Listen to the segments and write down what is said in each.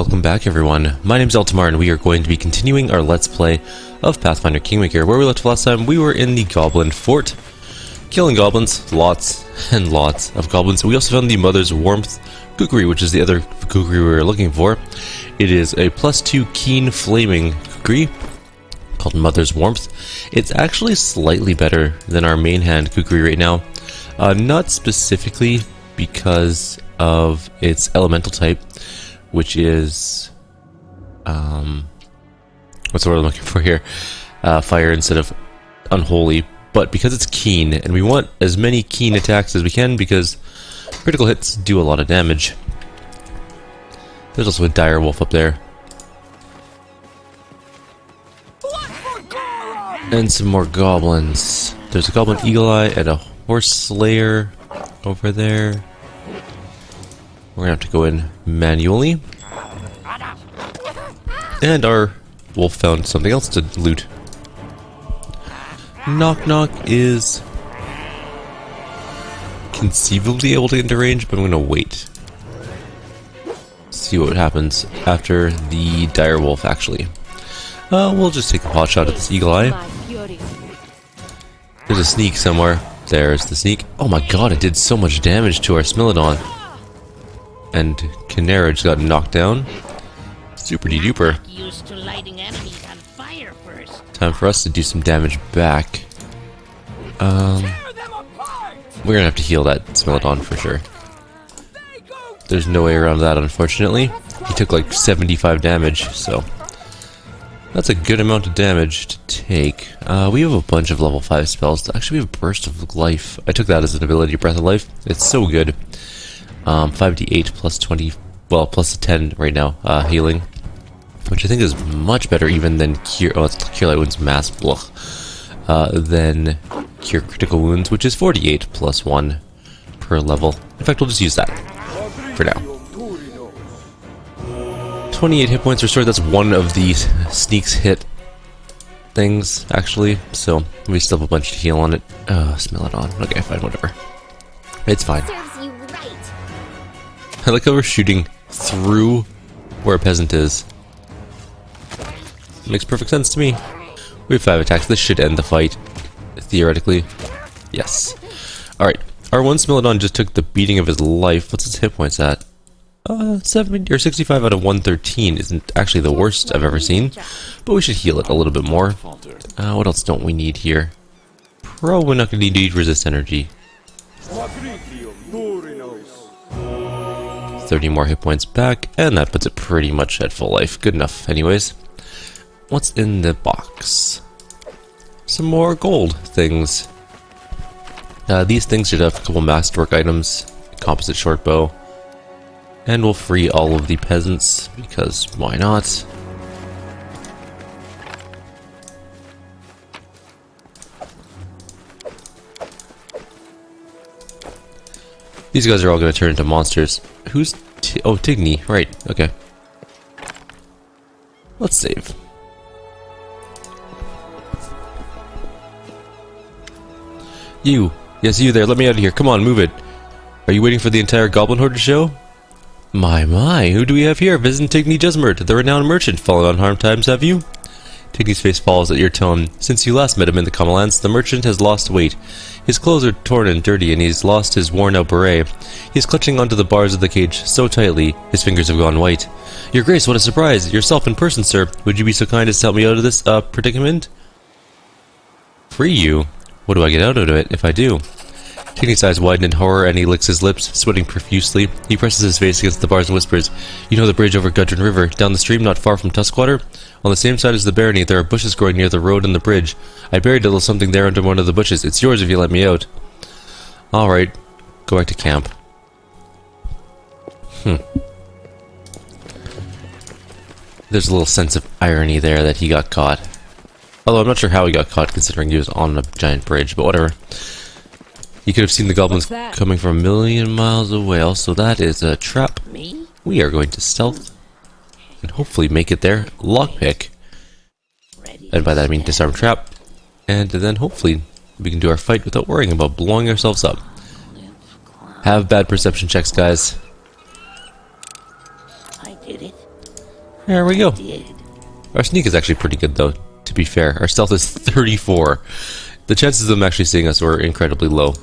welcome back everyone. My name's Eltimar and we are going to be continuing our Let's Play of Pathfinder Kingmaker. Where we left last time, we were in the Goblin Fort, killing goblins, lots and lots of goblins. We also found the Mother's Warmth kukri, which is the other kukri we were looking for. It is a +2 keen flaming kukri called Mother's Warmth. It's actually slightly better than our main hand kukri right now. Not specifically because of its elemental type, which is what's the word I'm looking for here? Fire instead of unholy, but because it's keen, and we want as many keen attacks as we can because critical hits do a lot of damage. There's also a dire wolf up there. And some more goblins. There's a goblin eagle eye and a horse slayer over there. We're gonna have to go in manually. And our wolf found something else to loot. Knock Knock is conceivably able to get into range, but I'm gonna wait. See what happens after the dire wolf actually. We'll just take a pot shot at this eagle eye. There's a sneak somewhere. There's the sneak. Oh my god, it did so much damage to our Smilodon. And Kyrieru just got knocked down. Super duper. Time for us to do some damage back. We're gonna have to heal that Smilodon for sure. There's no way around that, unfortunately. He took like 75 damage, so that's a good amount of damage to take. We have a bunch of level 5 spells. Actually, we have Burst of Life. I took that as an ability, Breath of Life. It's so good. 5d8 plus 20, well, plus 10 right now, healing. Which I think is much better even than Cure Light Wounds Mass, than Cure Critical Wounds, which is 48 plus 1 per level. In fact, we'll just use that for now. 28 hit points restored. That's one of the sneaks hit things, actually. So we still have a bunch to heal on it. Smell it on. Okay, fine, whatever. It's fine. I like how we're shooting through where a peasant is. Makes perfect sense to me. We have 5 attacks. This should end the fight, theoretically. Yes. Alright. Our one Smilodon just took the beating of his life. What's his hit points at? 70 or 65 out of 113 isn't actually the worst I've ever seen, but we should heal it a little bit more. What else don't we need here? Probably not going to need resist energy. 30 more hit points back, and that puts it pretty much at full life. Good enough, anyways. What's in the box? Some more gold things. These things should have a couple masterwork items, composite short bow. And we'll free all of the peasants, because why not? These guys are all going to turn into monsters. Who's... oh, Tigny. Right, okay. Let's save. You. Yes, you there. Let me out of here. Come on, move it. Are you waiting for the entire Goblin Horde to show? My, who do we have here? Visiting Tigny Jesmert, the renowned merchant. Fallen on hard times, have you? Tigny's face falls at your tone. Since you last met him in the Common Lands, the merchant has lost weight. His clothes are torn and dirty, and he's lost his worn-out beret. He's clutching onto the bars of the cage so tightly, his fingers have gone white. Your Grace, what a surprise! Yourself in person, sir. Would you be so kind as to help me out of this, predicament? Free you? What do I get out of it if I do? Tigny's eyes widen in horror and he licks his lips, sweating profusely. He presses his face against the bars and whispers, "You know the bridge over Gudrun River, down the stream not far from Tuskwater? On the same side as the barony, there are bushes growing near the road and the bridge. I buried a little something there under one of the bushes. It's yours if you let me out." Alright, go back to camp. There's a little sense of irony there that he got caught. Although I'm not sure how he got caught considering he was on a giant bridge, but whatever. You could have seen the goblins coming from a million miles away. Also, that is a trap. We are going to stealth and hopefully make it there. Lockpick. And by that I mean disarm trap. And then hopefully we can do our fight without worrying about blowing ourselves up. Have bad perception checks, guys. I did it. There we go. Our sneak is actually pretty good though, to be fair. Our stealth is 34. The chances of them actually seeing us were incredibly low.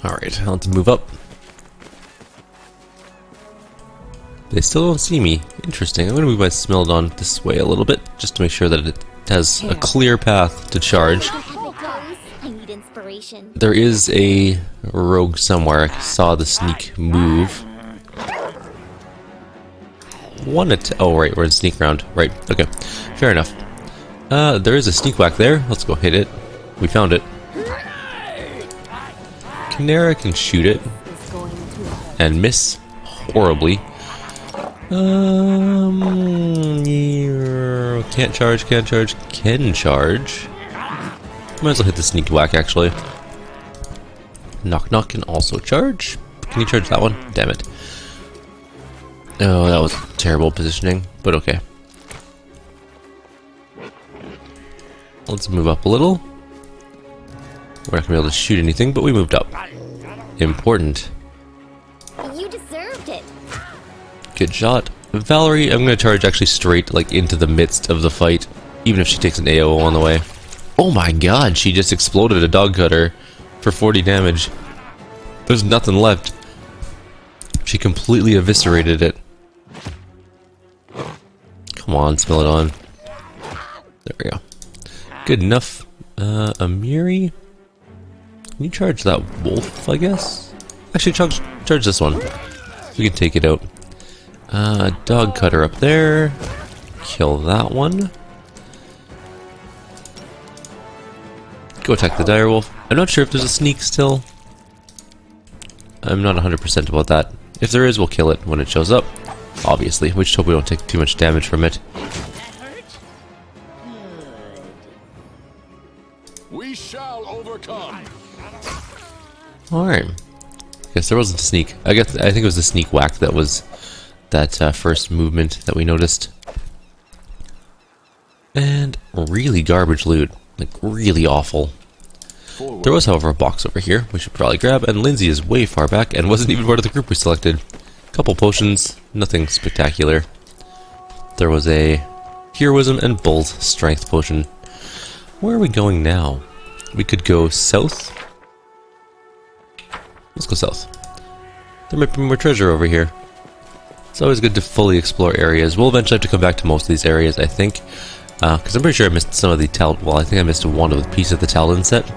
Alright, I'll have to move up. They still don't see me. Interesting. I'm going to move my Smeldon this way a little bit, just to make sure that it has a clear path to charge. There is a rogue somewhere. I saw the sneak move. Oh, right, we're in sneak round. Right, okay. Fair enough. There is a sneak whack there. Let's go hit it. We found it. Canara can shoot it. And miss horribly. Yeah, can't charge, can charge. Might as well hit the sneak whack, actually. Knock knock can also charge. Can you charge that one? Damn it. Oh, that was terrible positioning, but okay. Let's move up a little. We're not gonna be able to shoot anything, but we moved up. Important. You deserved it. Good shot. Valerie, I'm gonna charge actually straight, like, into the midst of the fight, even if she takes an AO on the way. Oh my god, she just exploded a dog cutter for 40 damage. There's nothing left. She completely eviscerated it. Come on, smell it on. There we go. Good enough. Amiri? Can you charge that wolf, I guess? Actually, charge this one. We can take it out. Dog cutter up there. Kill that one. Go attack the direwolf. I'm not sure if there's a sneak still. I'm not 100% about that. If there is, we'll kill it when it shows up. Obviously. We just hope we don't take too much damage from it. We shall overcome. Alright. Guess there wasn't a sneak. I think it was the sneak whack that was that first movement that we noticed. And really garbage loot. Like, really awful. There was, however, a box over here we should probably grab, and Lindsay is way far back and wasn't even part of the group we selected. Couple potions, nothing spectacular. There was a heroism and bold strength potion. Where are we going now? We could go south. Let's go south. There might be more treasure over here. It's always good to fully explore areas. We'll eventually have to come back to most of these areas, I think. Because I'm pretty sure I missed some of the well, I think I missed one of the piece of the Talon set.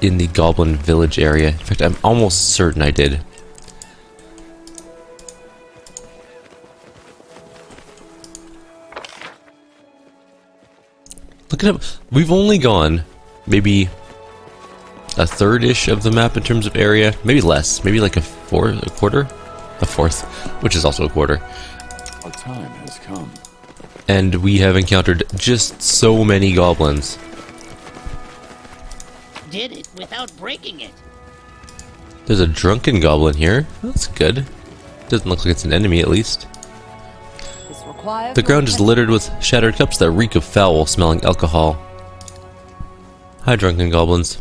In the Goblin Village area. In fact, I'm almost certain I did. Look it up. We've only gone maybe a third-ish of the map in terms of area. Maybe less. Maybe like a quarter? A fourth, which is also a quarter. Our time has come. And we have encountered just so many goblins. Did it without breaking it. There's a drunken goblin here. That's good. Doesn't look like it's an enemy, at least. The ground is littered with shattered cups that reek of foul-smelling alcohol. Hi, drunken goblins.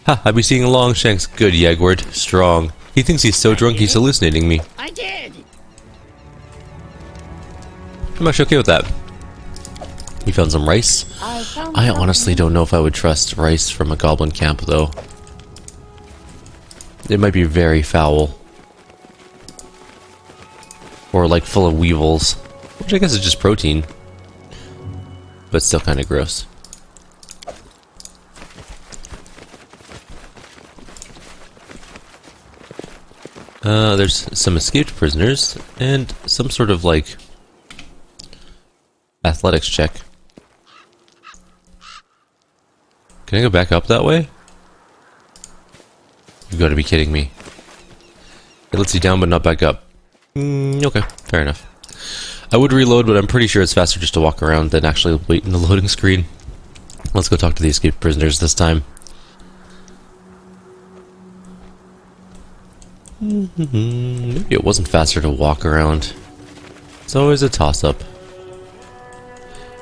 Ha! I be seeing Longshanks. Good, Yagward. Strong. He thinks he's so drunk he's hallucinating me. I did. I'm actually okay with that. We found some rice. I honestly don't know if I would trust rice from a goblin camp, though. It might be very foul. Or like full of weevils. Which I guess is just protein. But still kind of gross. There's some escaped prisoners. And some sort of like athletics check. Can I go back up that way? You've got to be kidding me. It lets you down but not back up. Okay, fair enough. I would reload, but I'm pretty sure it's faster just to walk around than actually wait in the loading screen. Let's go talk to the escaped prisoners this time. Maybe it wasn't faster to walk around. It's always a toss-up.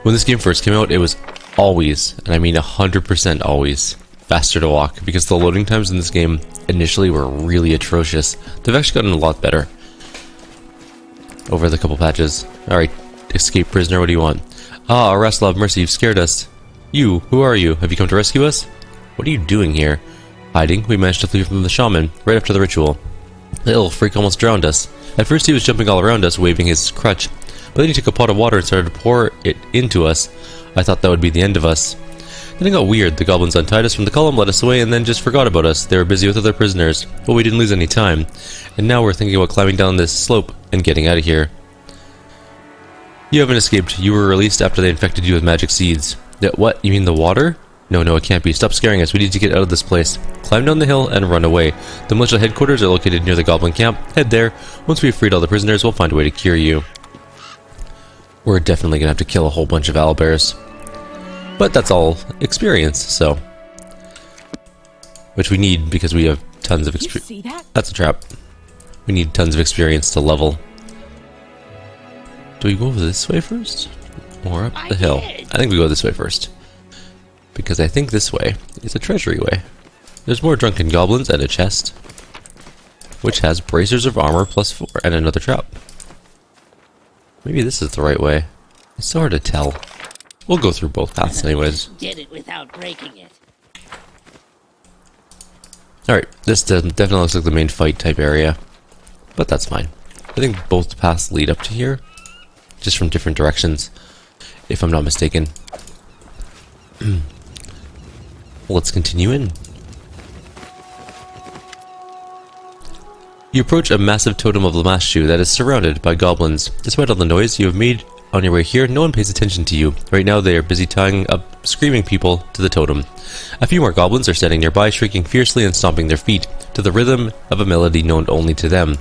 When this game first came out, it was always, and I mean 100% always, faster to walk, because the loading times in this game initially were really atrocious. They've actually gotten a lot better. over the couple patches. Alright, escape prisoner, what do you want? Ah, Araslav of Mercy, you've scared us. You, who are you? Have you come to rescue us? What are you doing here? Hiding. We managed to flee from the shaman, right after the ritual. The ill freak almost drowned us. At first he was jumping all around us, waving his crutch, but then he took a pot of water and started to pour it into us. I thought that would be the end of us. Then it got weird. The goblins untied us from the column, led us away, and then just forgot about us. They were busy with other prisoners, but we didn't lose any time. And now we're thinking about climbing down this slope and getting out of here. You haven't escaped. You were released after they infected you with magic seeds. What? You mean the water? No, it can't be. Stop scaring us. We need to get out of this place. Climb down the hill and run away. The militia headquarters are located near the goblin camp. Head there. Once we've freed all the prisoners, we'll find a way to cure you. We're definitely gonna have to kill a whole bunch of owlbears. But that's all experience, so. Which we need because we have tons of experience. That's a trap. We need tons of experience to level. Do we go over this way first? Or up the hill? I think we go this way first. Because I think this way is a treasury way. There's more drunken goblins and a chest. Which has bracers of armor +4 and another trap. Maybe this is the right way. It's so hard to tell. We'll go through both paths anyways. Did it without breaking it. Alright, this definitely looks like the main fight type area. But that's fine. I think both paths lead up to here. Just from different directions. If I'm not mistaken. Let's continue in. You approach a massive totem of Lamashu that is surrounded by goblins. Despite all the noise you have made on your way here, no one pays attention to you. Right now they are busy tying up screaming people to the totem. A few more goblins are standing nearby, shrieking fiercely and stomping their feet, to the rhythm of a melody known only to them.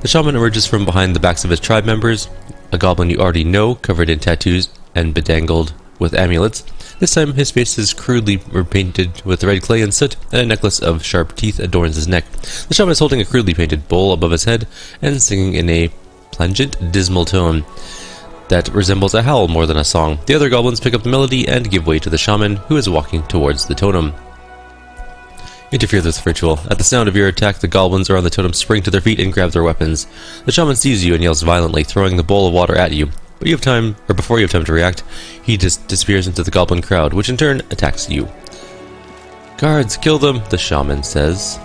The shaman emerges from behind the backs of his tribe members, a goblin you already know, covered in tattoos and bedangled with amulets. This time his face is crudely repainted with red clay and soot, and a necklace of sharp teeth adorns his neck. The shaman is holding a crudely painted bowl above his head and singing in a plangent, dismal tone that resembles a howl more than a song. The other goblins pick up the melody and give way to the shaman, who is walking towards the totem. Interfere with ritual. At the sound of your attack, the goblins around the totem spring to their feet and grab their weapons. The shaman sees you and yells violently, throwing the bowl of water at you. But you have time, or before you have time to react, he just disappears into the goblin crowd, which in turn attacks you. Guards, kill them, the shaman says.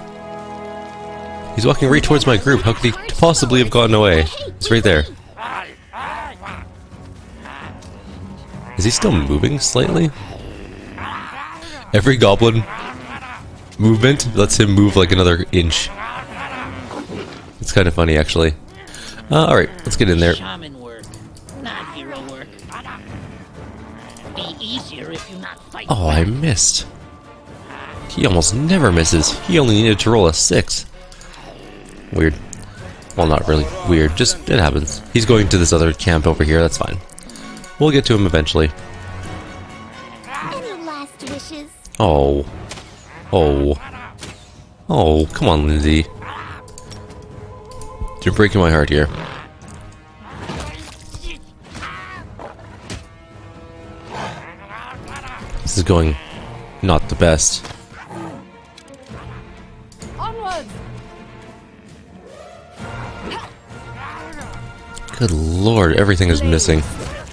He's walking right towards my group. How could he possibly have gotten away? He's right there. Is he still moving slightly? Every goblin movement lets him move like another inch. It's kind of funny, actually. Alright, let's get in there. Shaman work, not hero work. Be easier if you not fight. Oh, I missed. He almost never misses. He only needed to roll a 6. Weird. Well, not really weird, just it happens. He's going to this other camp over here, that's fine. We'll get to him eventually. Any last wishes? Oh. Oh. Oh, come on, Lindsay. You're breaking my heart here. This is going not the best. Onwards! Good lord, everything is missing.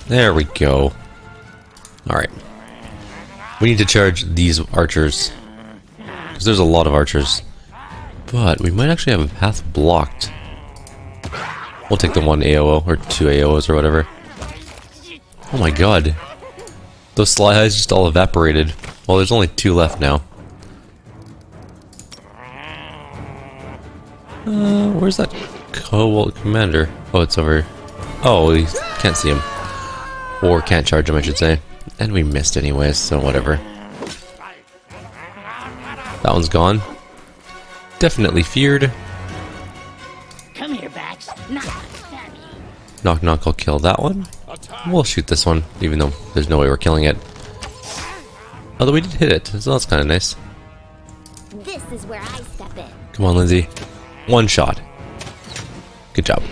There we go. Alright. We need to charge these archers. Because there's a lot of archers. But we might actually have a path blocked. We'll take the one AOO, or 2 AOOs or whatever. Oh my god. Those sly eyes just all evaporated. Well, there's only 2 left now. Where's that commander? Oh, it's over. Oh, we can't see him. Or can't charge him, I should say. And we missed anyways, so whatever. That one's gone. Definitely feared. Come here, Bax. Knock, stab you. Knock knock, I'll kill that one. We'll shoot this one, even though there's no way we're killing it. Although we did hit it, so that's kind of nice. This is where I step in. Come on, Lindsay. 1 shot. Good job.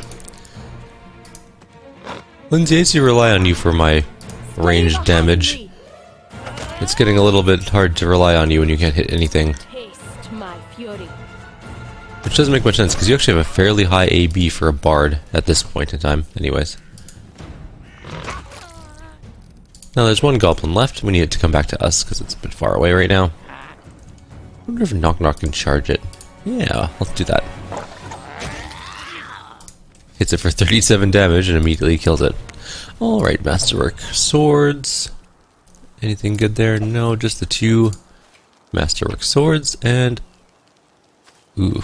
Lindsay, I used to rely on you for my ranged damage. It's getting a little bit hard to rely on you when you can't hit anything. Taste my fury. Which doesn't make much sense, because you actually have a fairly high AB for a bard at this point in time, anyways. Now there's one goblin left. We need it to come back to us, because it's a bit far away right now. I wonder if Knock Knock can charge it. Yeah, let's do that. Hits it for 37 damage and immediately kills it. Alright, Masterwork. Swords. Anything good there? No, just the 2 Masterwork swords and... Ooh.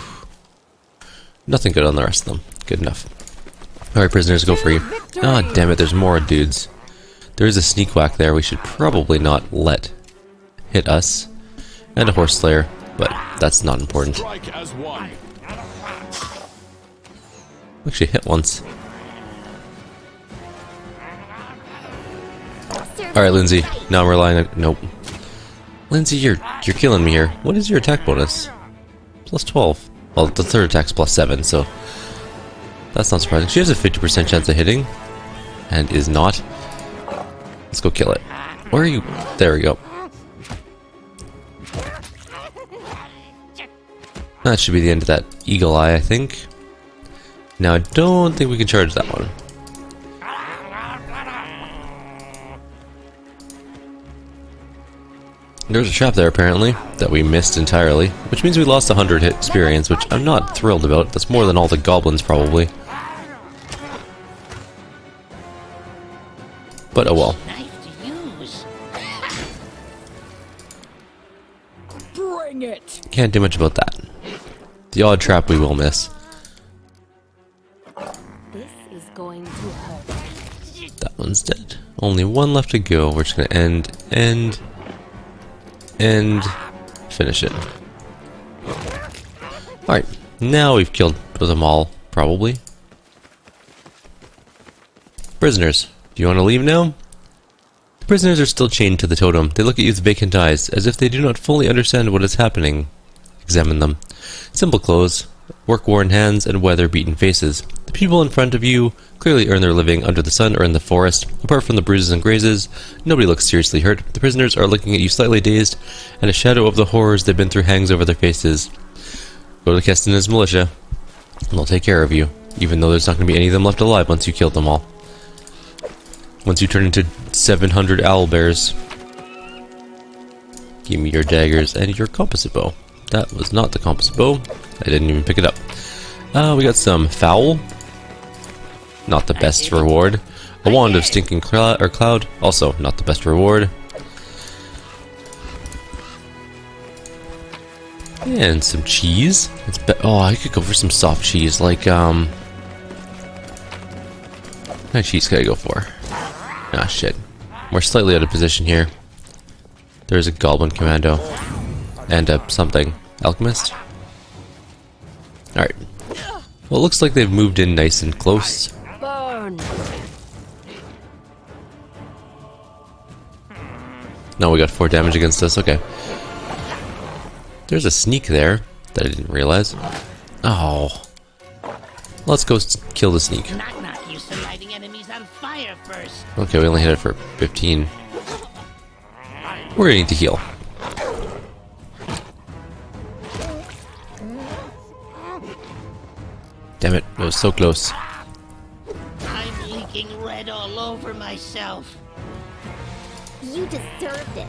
Nothing good on the rest of them. Good enough. Alright, prisoners, go free. Ah, damn it, there's more dudes. There is a sneak whack there we should probably not let hit us. And a horse slayer, but that's not important. Strike as one. Actually hit once. Alright, Lindsay. Now I'm relying on... Nope. Lindsay, you're killing me here. What is your attack bonus? Plus 12. Well, the third attack's plus 7, so... That's not surprising. She has a 50% chance of hitting. And is not. Let's go kill it. Where are you? There we go. That should be the end of that eagle eye, I think. Now, I don't think we can charge that one. There's a trap there, apparently, that we missed entirely, which means we lost 100 hit experience, which I'm not thrilled about. That's more than all the goblins, probably. But oh well. Bring it. Can't do much about that. The odd trap we will miss. This is going to hurt. That one's dead. Only one left to go. We're just gonna end, finish it. Alright, now we've killed them all, probably. Prisoners, do you want to leave now? The prisoners are still chained to the totem. They look at you with vacant eyes, as if they do not fully understand what is happening. Examine them. Simple clothes, work-worn hands, and weather-beaten faces. The people in front of you clearly earn their living under the sun or in the forest. Apart from the bruises and grazes, nobody looks seriously hurt. The prisoners are looking at you slightly dazed, and a shadow of the horrors they've been through hangs over their faces. Go to Kestina's militia, and they'll take care of you, even though there's not going to be any of them left alive once you kill them all. Once you turn into 700 owlbears. Give me your daggers and your composite bow. That was not the composite bow. I didn't even pick it up. We got some fowl. Not the best reward. A wand of stinking cloud. Also not the best reward. And some cheese. Oh, I could go for some soft cheese. Like, what kind of cheese could I go for? Ah, shit. We're slightly out of position here. There's a goblin commando. And a something. Alchemist? Alright. Well, it looks like they've moved in nice and close. Burn. No, we got 4 damage against us. Okay. There's a sneak there that I didn't realize. Oh. Let's go kill the sneak. Knock Knock used to lighting enemies on fire first. Okay, we only hit it for 15. We're gonna need to heal. Damn it, it was so close. I'm leaking red all over myself. You deserved it.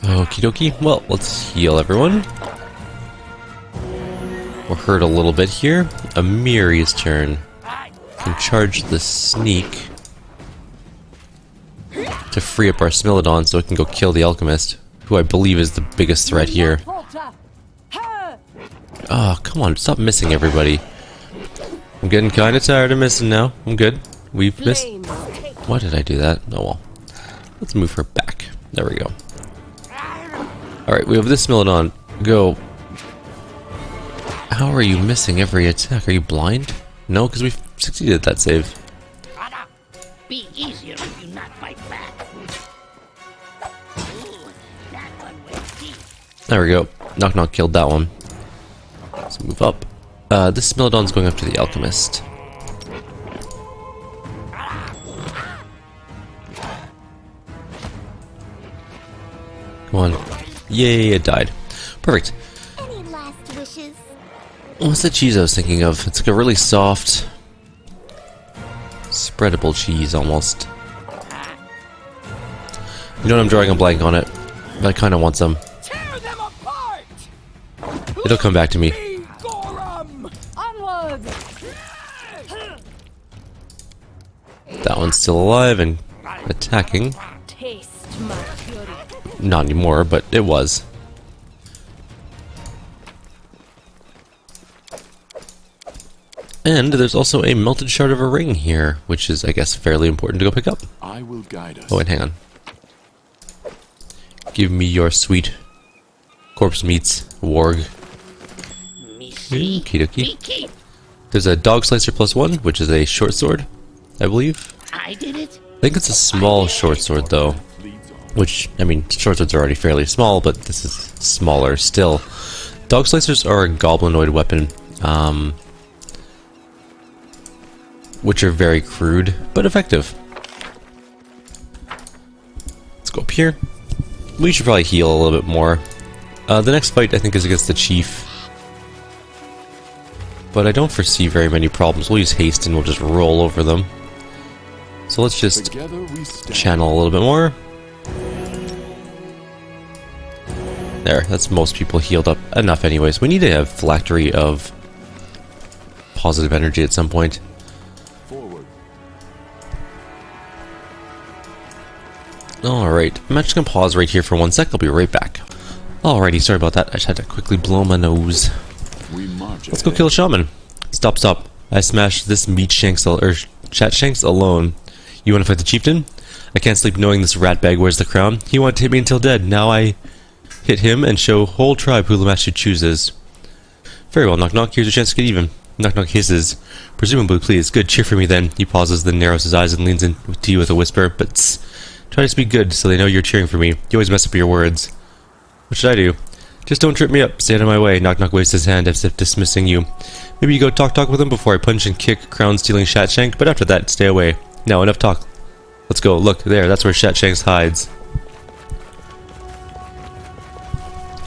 Okie dokie. Well, let's heal everyone. We're hurt a little bit here. Amiri's turn. Can charge the sneak to free up our Smilodon so it can go kill the alchemist, who I believe is the biggest threat here. Oh, come on, stop missing everybody. I'm getting kind of tired of missing now. I'm good. We've missed... Why did I do that? Oh well. Let's move her back. There we go. Alright, we have this Smilodon. Go. How are you missing every attack? Are you blind? No, because we've succeeded that save. Be easier if you not fight back. Ooh, that one went deep. There we go. Knock Knock killed that one. Let's move up. This Smilodon's going after the alchemist. Come on. Yay, it died. Perfect. Any last wishes? What's the cheese I was thinking of? It's like a really soft, spreadable cheese almost. You know what, I'm drawing a blank on it, but I kind of want some. Tear them apart! It'll come back to me. Onward! That one's still alive and attacking. Taste my fury. Not anymore, but it was. And there's also a melted shard of a ring here, which is, I guess, fairly important to go pick up. I will guide us. Oh, and hang on. Give me your sweet corpse meats, warg. Okie dokie. There's a dog slicer +1, which is a short sword, I believe. I did it. I think it's a small short sword, though. Which, I mean, short swords are already fairly small, but this is smaller still. Dog slicers are a goblinoid weapon, which are very crude, but effective. Let's go up here. We should probably heal a little bit more. The next fight, I think, is against the chief. But I don't foresee very many problems. We'll use haste and we'll just roll over them. So let's just Together we stand. channel a little bit more. There, that's most people healed up enough anyways. We need to have phylactery of positive energy at some point. Forward. Alright, I'm just gonna pause right here for 1 sec. I'll be right back. Alrighty, sorry about that. I just had to quickly blow my nose. We march Let's go ahead. kill a shaman. Stop. I smashed this meat shanks or chat shanks alone. You wanna fight the chieftain? I can't sleep knowing this ratbag wears the crown. He wanted to hit me until dead. Now I hit him and show whole tribe who Lamashu chooses. Very well, knock knock. Here's your chance to get even. Knock knock hisses. Presumably, please. Good, cheer for me then. He pauses, then narrows his eyes and leans in to you with a whisper. But try to speak good so they know you're cheering for me. You always mess up your words. What should I do? Just don't trip me up. Stay out of my way. Knock knock waves his hand as if dismissing you. Maybe you go talk with him before I punch and kick crown-stealing Shatshank, but after that, stay away. Now, enough talk. Let's go. Look, there. That's where Shatshanks hides.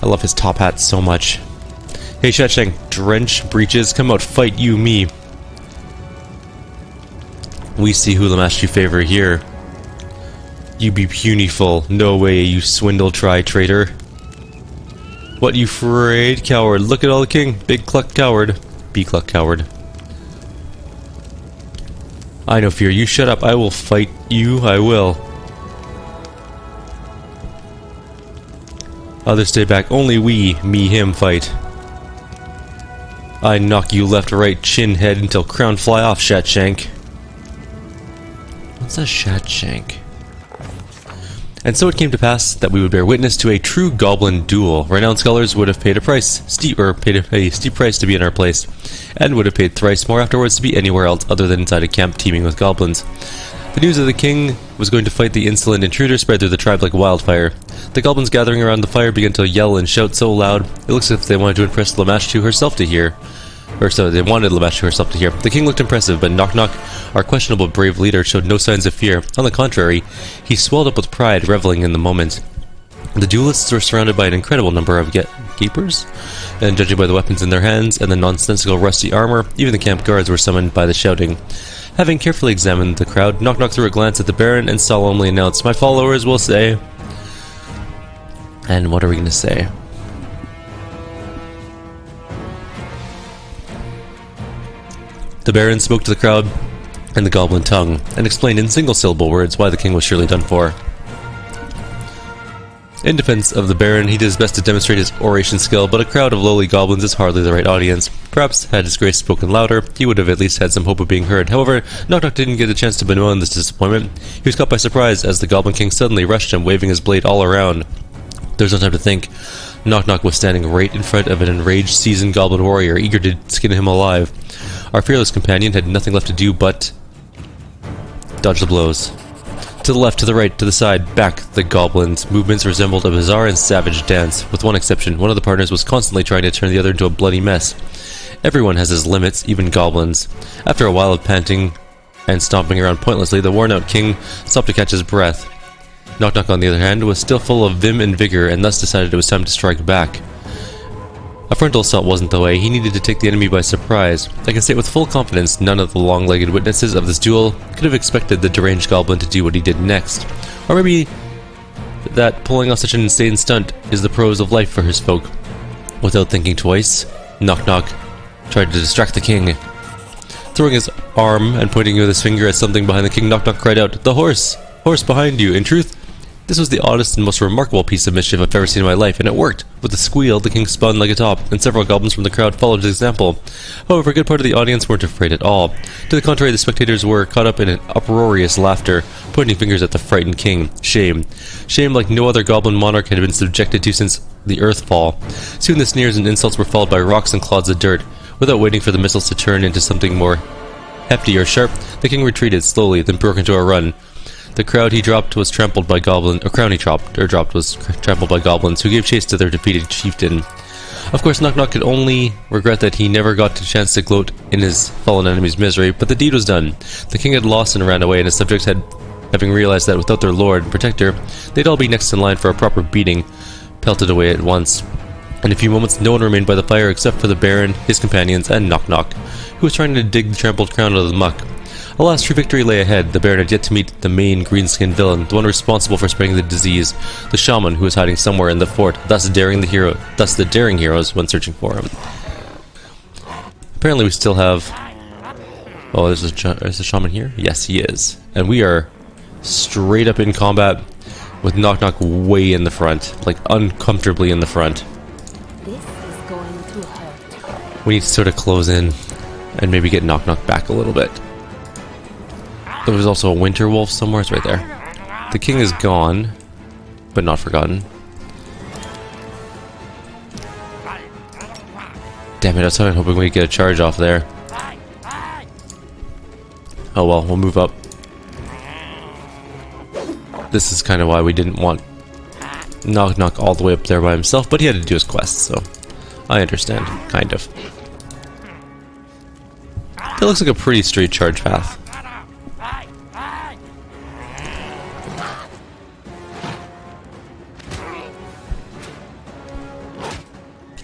I love his top hat so much. Hey, Shatshank, drench, breeches, come out, fight you, me. We see who Lamash you favor here. You be punyful. No way, you swindle traitor. What, you afraid, coward? Look at all the king. Big cluck coward. Be cluck coward. I no fear. You shut up. I will fight you. I will. Others stay back. Only we, me, him fight. I knock you left, right, chin, head until crown fly off, Shatshank. What's a Shatshank? And so it came to pass that we would bear witness to a true goblin duel. Renowned scholars would have paid a steep price to be in our place, and would have paid thrice more afterwards to be anywhere else other than inside a camp teeming with goblins. The news of the king was going to fight the insolent intruder spread through the tribe like wildfire. The goblins gathering around the fire began to yell and shout so loud, it looks as if they wanted to impress Lamashu herself to hear. Or so they wanted Lamashu herself to hear. The king looked impressive, but Knock Knock, our questionable brave leader, showed no signs of fear. On the contrary, he swelled up with pride, reveling in the moment. The duelists were surrounded by an incredible number of gapers, and judging by the weapons in their hands and the nonsensical rusty armor, even the camp guards were summoned by the shouting. Having carefully examined the crowd, Knock Knock threw a glance at the Baron and solemnly announced, "My followers will say..." And what are we going to say? The Baron spoke to the crowd in the goblin tongue, and explained in single-syllable words why the king was surely done for. In defense of the Baron, he did his best to demonstrate his oration skill, but a crowd of lowly goblins is hardly the right audience. Perhaps, had his grace spoken louder, he would have at least had some hope of being heard. However, Knock Knock didn't get a chance to bemoan this disappointment. He was caught by surprise as the Goblin King suddenly rushed him, waving his blade all around. There was no time to think. Knock Knock was standing right in front of an enraged, seasoned goblin warrior, eager to skin him alive. Our fearless companion had nothing left to do but dodge the blows. To the left, to the right, to the side, back, the goblins' movements resembled a bizarre and savage dance. With one exception, one of the partners was constantly trying to turn the other into a bloody mess. Everyone has his limits, even goblins. After a while of panting and stomping around pointlessly, the worn-out king stopped to catch his breath. Knock Knock, on the other hand, was still full of vim and vigor, and thus decided it was time to strike back. A frontal assault wasn't the way. He needed to take the enemy by surprise. I can state with full confidence none of the long-legged witnesses of this duel could have expected the deranged goblin to do what he did next. Or maybe that pulling off such an insane stunt is the pros of life for his folk. Without thinking twice, Knock Knock tried to distract the king. Throwing his arm and pointing with his finger at something behind the king, Knock Knock cried out, "The horse! Horse behind you!" In truth, this was the oddest and most remarkable piece of mischief I've ever seen in my life, and it worked. With a squeal, the king spun like a top, and several goblins from the crowd followed his example. However, a good part of the audience weren't afraid at all. To the contrary, the spectators were caught up in an uproarious laughter, pointing fingers at the frightened king. Shame. Shame like no other goblin monarch had been subjected to since the Earthfall. Soon the sneers and insults were followed by rocks and clods of dirt. Without waiting for the missiles to turn into something more hefty or sharp, the king retreated slowly, then broke into a run. The crowd he dropped was trampled by goblins, trampled by goblins, who gave chase to their defeated chieftain. Of course, Knock Knock could only regret that he never got a chance to gloat in his fallen enemy's misery, but the deed was done. The king had lost and ran away, and his subjects having realized that without their lord and protector, they'd all be next in line for a proper beating, pelted away at once. In a few moments, no one remained by the fire except for the Baron, his companions, and Knock Knock, who was trying to dig the trampled crown out of the muck. A last true victory lay ahead. The Baron had yet to meet the main green-skinned villain, the one responsible for spreading the disease, the Shaman, who was hiding somewhere in the fort, thus the daring heroes went searching for him. Apparently we still have... Oh, is the Shaman here? Yes, he is. And we are straight up in combat with Knock Knock way in the front, like uncomfortably in the front. This is going to hurt. We need to sort of close in and maybe get Knock Knock back a little bit. There was also a winter wolf somewhere. It's right there. The king is gone, but not forgotten. Damn it, I was hoping we'd get a charge off there. Oh well, we'll move up. This is kind of why we didn't want Knock Knock all the way up there by himself, but he had to do his quest, so I understand, kind of. That looks like a pretty straight charge path.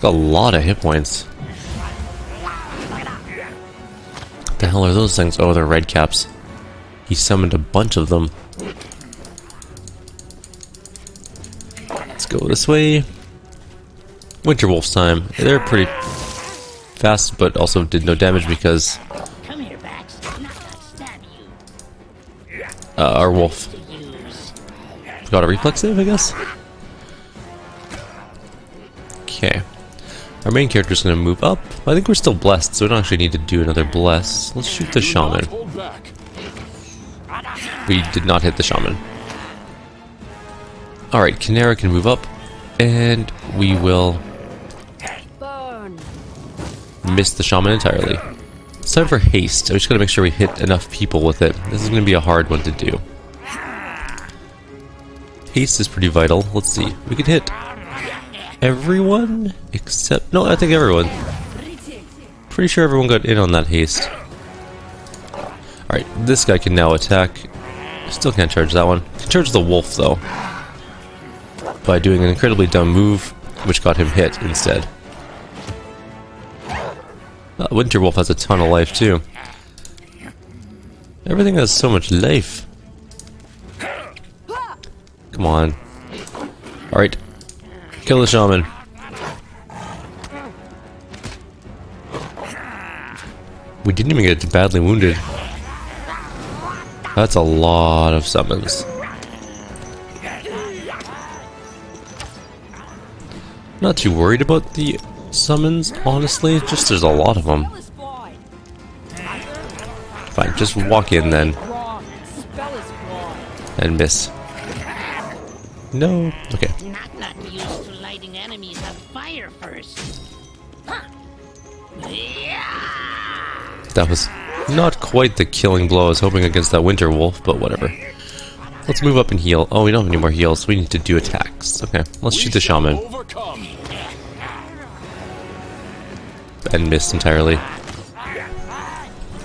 Got a lot of hit points. What the hell are those things? Oh, they're red caps. He summoned a bunch of them. Let's go this way. Winter Wolf's time. They're pretty fast, but also did no damage because Come here, Bax. Not stab you. our wolf got a reflex save, I guess. Okay. Our main character is going to move up. I think we're still blessed, so we don't actually need to do another bless. Let's shoot the Shaman. Hold back. We did not hit the Shaman. Alright, Kyrieru can move up, and we will Burn. miss the Shaman entirely. It's time for haste. I just gotta make sure we hit enough people with it. This is gonna be a hard one to do. Haste is pretty vital. Let's see. We can hit everyone except... No, I think everyone. Pretty sure everyone got in on that haste. Alright, this guy can now attack. Still can't charge that one. Can charge the wolf, though, by doing an incredibly dumb move, which got him hit instead. Winter Wolf has a ton of life, too. Everything has so much life. Come on. Alright. Kill the Shaman. We didn't even get badly wounded. That's a lot of summons. Not too worried about the summons, honestly. Just there's a lot of them. Fine, just walk in then. And miss. No. Okay. Not used to lighting enemies on fire first. Huh. Yeah. That was not quite the killing blow I was hoping against that Winter Wolf, but whatever. Let's move up and heal. Oh, we don't have any more heals, so we need to do attacks. Okay, let's shoot the Shaman. Overcome. And miss entirely.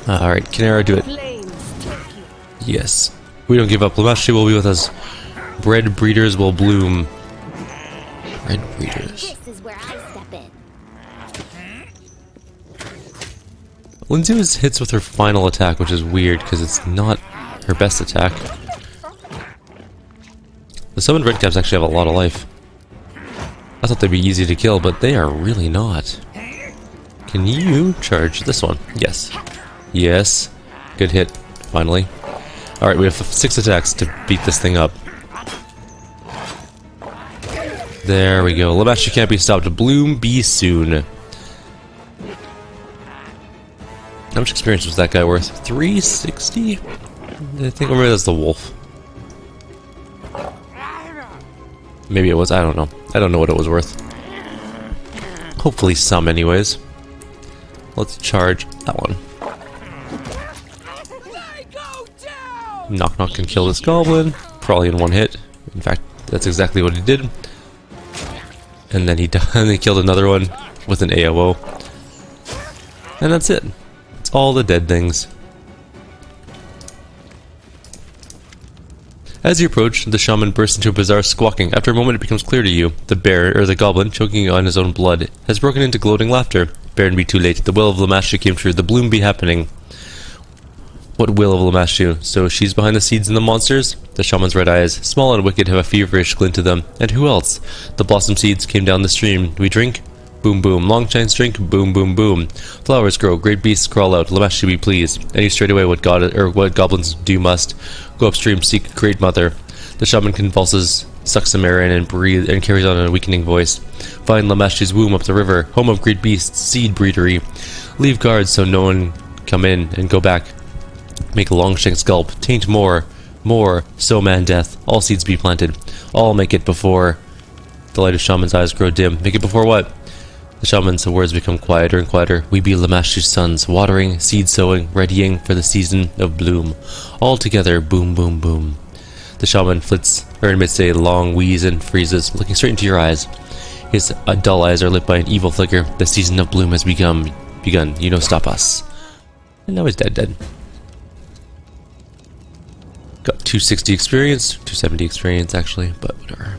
Alright, Kyrieru, do it. Yes. We don't give up. Lamashi will be with us Bread breeders will bloom. Bread breeders. This is where I step in. Lindsay was hits with her final attack, which is weird because it's not her best attack. The summoned red caps actually have a lot of life. I thought they'd be easy to kill, but they are really not. Can you charge this one? Yes. Yes. Good hit, finally. Alright, we have 6 attacks to beat this thing up. There we go. Lamash, you can't be stopped. Bloom be soon. How much experience was that guy worth? 360? I think maybe that's the wolf. Maybe it was, I don't know. I don't know what it was worth. Hopefully some anyways. Let's charge that one. Knock Knock can kill this goblin, probably in one hit. In fact, that's exactly what he did. And then he killed another one with an AOO. And that's it. It's all the dead things. As you approach, the shaman bursts into a bizarre squawking. After a moment, it becomes clear to you. The bear, or the goblin, choking on his own blood, has broken into gloating laughter. Baron be too late. The will of Lamashu came true. The bloom be happening. What will of Lamashu? So she's behind the seeds and the monsters? The shaman's red eyes, small and wicked, have a feverish glint to them. And who else? The blossom seeds came down the stream. Do we drink? Boom boom. Longshines drink. Boom boom boom. Flowers grow. Great beasts crawl out. Lamashu be pleased. And you straight away what goblins do must. Go upstream, seek Great Mother. The shaman convulses, sucks some air in, and breathes, and carries on in a weakening voice. Find Lamashu's womb up the river, home of great beasts, seed breedery. Leave guards so no one come in, and go back. Make a Longshanks gulp, taint more, sow man death. All seeds be planted. All make it before the light of shaman's eyes grow dim. Make it before what? The shaman's words become quieter and quieter. We be Lamashu's sons, watering, seed sowing, readying for the season of bloom. All together, boom, boom, boom. The shaman flits, or emits a long wheeze and freezes, looking straight into your eyes. His dull eyes are lit by an evil flicker. The season of bloom has begun. You know, stop us. And now he's dead. Got 260 experience, 270 experience actually, but whatever.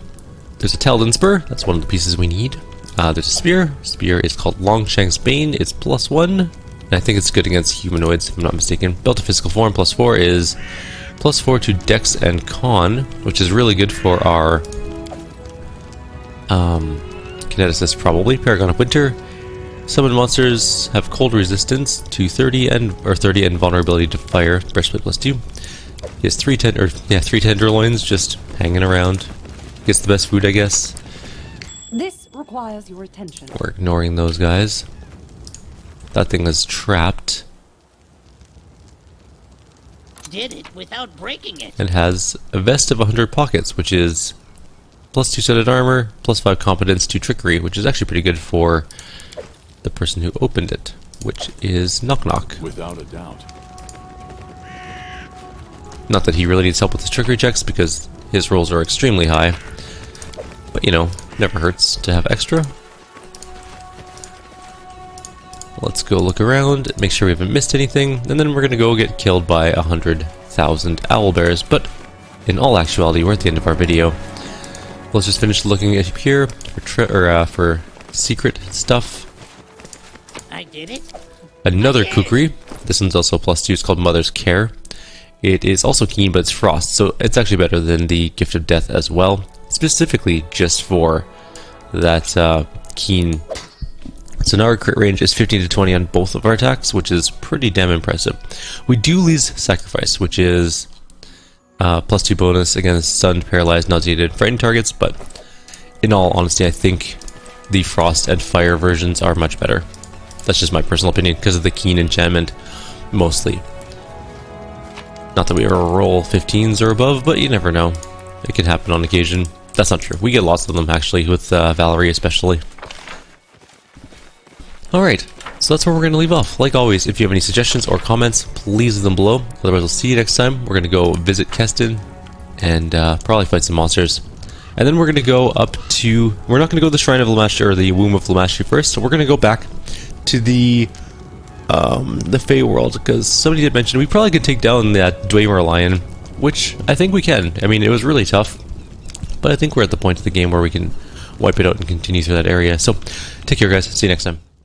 There's a Talon Spur, that's one of the pieces we need. There's a Spear. Spear is called Longshanks Bane, it's +1. And I think it's good against humanoids, if I'm not mistaken. Belt of Physical Form +4 is +4 to Dex and Con, which is really good for our Kineticist probably. Paragon of Winter. Summon monsters have cold resistance to 30 and vulnerability to fire. Breastplate +2. He has 3 tenderloins just hanging around. Gets the best food, I guess. This requires your attention. We're ignoring those guys. That thing is trapped. Did it without breaking it. And has a vest of 100 pockets, which is +2 studded armor, +5 competence to trickery, which is actually pretty good for the person who opened it, which is Knock Knock. Without a doubt. Not that he really needs help with his trickery checks, because his rolls are extremely high. But, you know, never hurts to have extra. Let's go look around, make sure we haven't missed anything, and then we're going to go get killed by 100,000 owlbears. But in all actuality, we're at the end of our video. Let's just finish looking up here for secret stuff. I did it. Another kukri. This one's also +2. It's called Mother's Care. It is also keen, but it's frost, so it's actually better than the Gift of Death as well. Specifically just for that keen. So now our crit range is 15 to 20 on both of our attacks, which is pretty damn impressive. We do lose Sacrifice, which is +2 bonus against stunned, paralyzed, nauseated, frightened targets, but in all honesty, I think the Frost and Fire versions are much better. That's just my personal opinion, because of the keen enchantment, mostly. Not that we ever roll 15s or above, but you never know. It can happen on occasion. That's not true. We get lots of them, actually, with Valerie especially. Alright, so that's where we're going to leave off. Like always, if you have any suggestions or comments, please leave them below. Otherwise, we'll see you next time. We're going to go visit Keston and probably fight some monsters. And then we're going to go up to... We're not going to go to the Shrine of Lamashu or the Womb of Lamashu first. So we're going to go back to the Fey world, because somebody did mention we probably could take down that Dwemer lion, which I think we can. I mean, it was really tough, but I think we're at the point of the game where we can wipe it out and continue through that area. So, take care guys, see you next time.